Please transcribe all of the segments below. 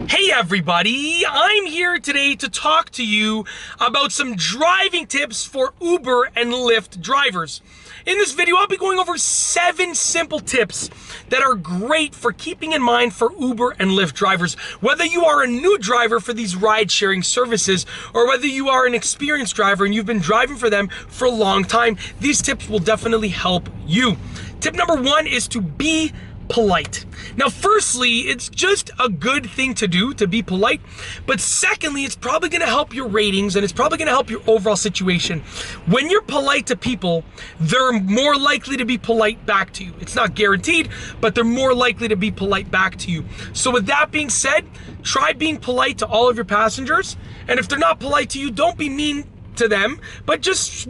Hey everybody, I'm here today to talk to you about some driving tips for Uber and Lyft drivers. In this video, I'll be going over 7 simple tips that are great for keeping in mind for Uber and Lyft drivers. Whether you are a new driver for these ride-sharing services or whether you are an experienced driver and you've been driving for them for a long time, these tips will definitely help you. Tip number 1 is to be polite. Now, firstly, it's just a good thing to do to be polite, but secondly, it's probably going to help your ratings and it's probably going to help your overall situation. When you're polite to people, they're more likely to be polite back to you. It's not guaranteed, but they're more likely to be polite back to you. So with that being said, try being polite to all of your passengers, and if they're not polite to you, don't be mean to them, but just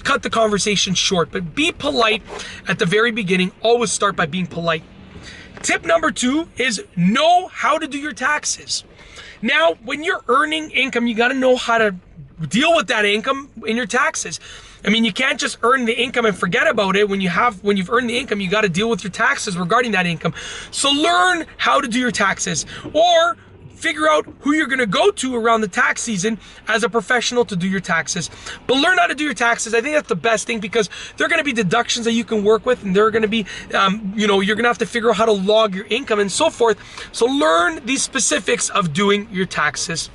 cut the conversation short. But be polite at the very beginning. Always start by being polite. Tip number 2 is know how to do your taxes. Now, when you're earning income, you got to know how to deal with that income in your taxes. I mean, you can't just earn the income and forget about it. When you've earned the income, you got to deal with your taxes regarding that income. So learn how to do your taxes, or figure out who you're going to go to around the tax season as a professional to do your taxes. But learn how to do your taxes. I think that's the best thing, because there are going to be deductions that you can work with, and there are going to be, you're going to have to figure out how to log your income and so forth. So learn these specifics of doing your taxes.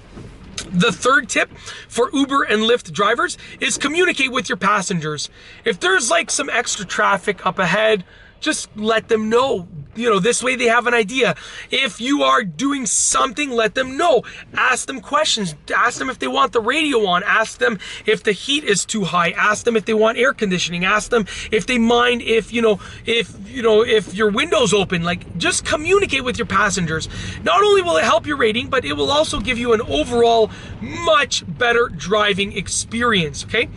The third tip for Uber and Lyft drivers is communicate with your passengers. If there's like some extra traffic up ahead, just let them know. This way they have an idea. If you are doing something, let them know. Ask them questions. Ask them if they want the radio on. Ask them if the heat is too high. Ask them if they want air conditioning. Ask them if they mind if your window's open. Like, just communicate with your passengers. Not only will it help your rating, but it will also give you an overall much better driving experience, okay?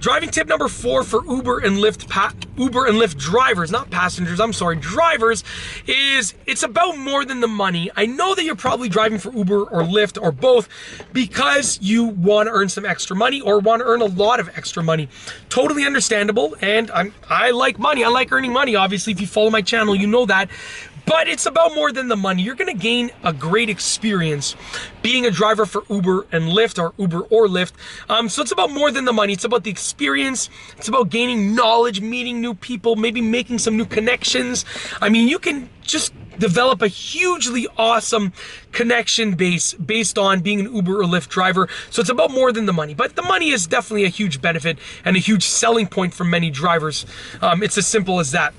Driving tip number 4 for Uber and Lyft drivers, not passengers, I'm sorry, drivers, is it's about more than the money. I know that you're probably driving for Uber or Lyft or both because you want to earn some extra money or want to earn a lot of extra money. Totally understandable, and I like money. I like earning money. Obviously, if you follow my channel, you know that. But it's about more than the money. You're going to gain a great experience being a driver for Uber and Lyft, or Uber or Lyft. So it's about more than the money. It's about the experience. It's about gaining knowledge, meeting new people, maybe making some new connections. I mean, you can just develop a hugely awesome connection base based on being an Uber or Lyft driver. So it's about more than the money. But the money is definitely a huge benefit and a huge selling point for many drivers. It's as simple as that.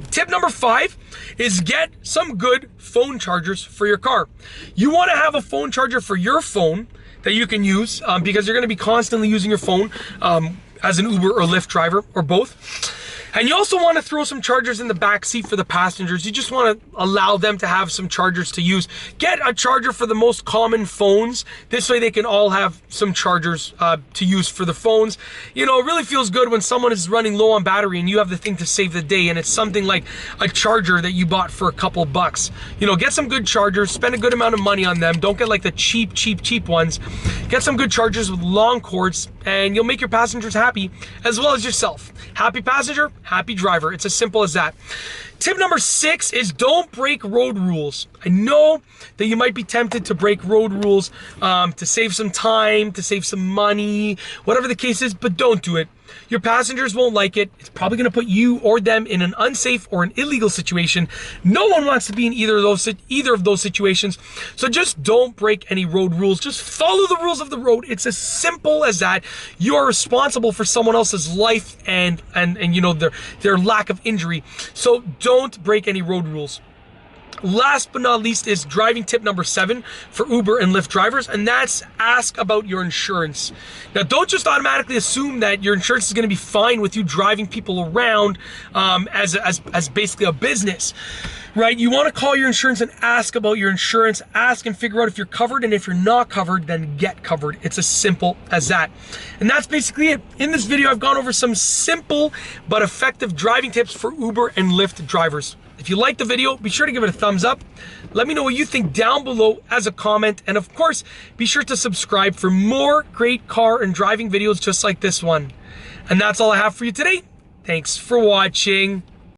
Tip number 5 is get some good phone chargers for your car. You want to have a phone charger for your phone that you can use because you're going to be constantly using your phone as an Uber or Lyft driver, or both. And you also want to throw some chargers in the back seat for the passengers. You just want to allow them to have some chargers to use. Get a charger for the most common phones. This way they can all have some chargers to use for the phones. It really feels good when someone is running low on battery and you have the thing to save the day, and it's something like a charger that you bought for a couple bucks. Get some good chargers, spend a good amount of money on them. Don't get like the cheap ones. Get some good chargers with long cords, and you'll make your passengers happy as well as yourself. Happy passenger, happy driver. It's as simple as that. Tip number 6 is don't break road rules. I know that you might be tempted to break road rules to save some time, to save some money, whatever the case is, but don't do it. Your passengers won't like it. It's probably going to put you or them in an unsafe or an illegal situation. No one wants to be in either of those situations. So just don't break any road rules. Just follow the rules of the road. It's as simple as that. You are responsible for someone else's life and their lack of injury. So don't break any road rules. Last but not least is driving tip number 7 for Uber and Lyft drivers, and that's ask about your insurance. Now, don't just automatically assume that your insurance is going to be fine with you driving people around as basically a business, right? You want to call your insurance and ask about your insurance. Ask and figure out if you're covered, and if you're not covered, then get covered. It's as simple as that. And that's basically it. In this video, I've gone over some simple but effective driving tips for Uber and Lyft drivers. If you liked the video, be sure to give it a thumbs up. Let me know what you think down below as a comment. And of course, be sure to subscribe for more great car and driving videos just like this one. And that's all I have for you today. Thanks for watching.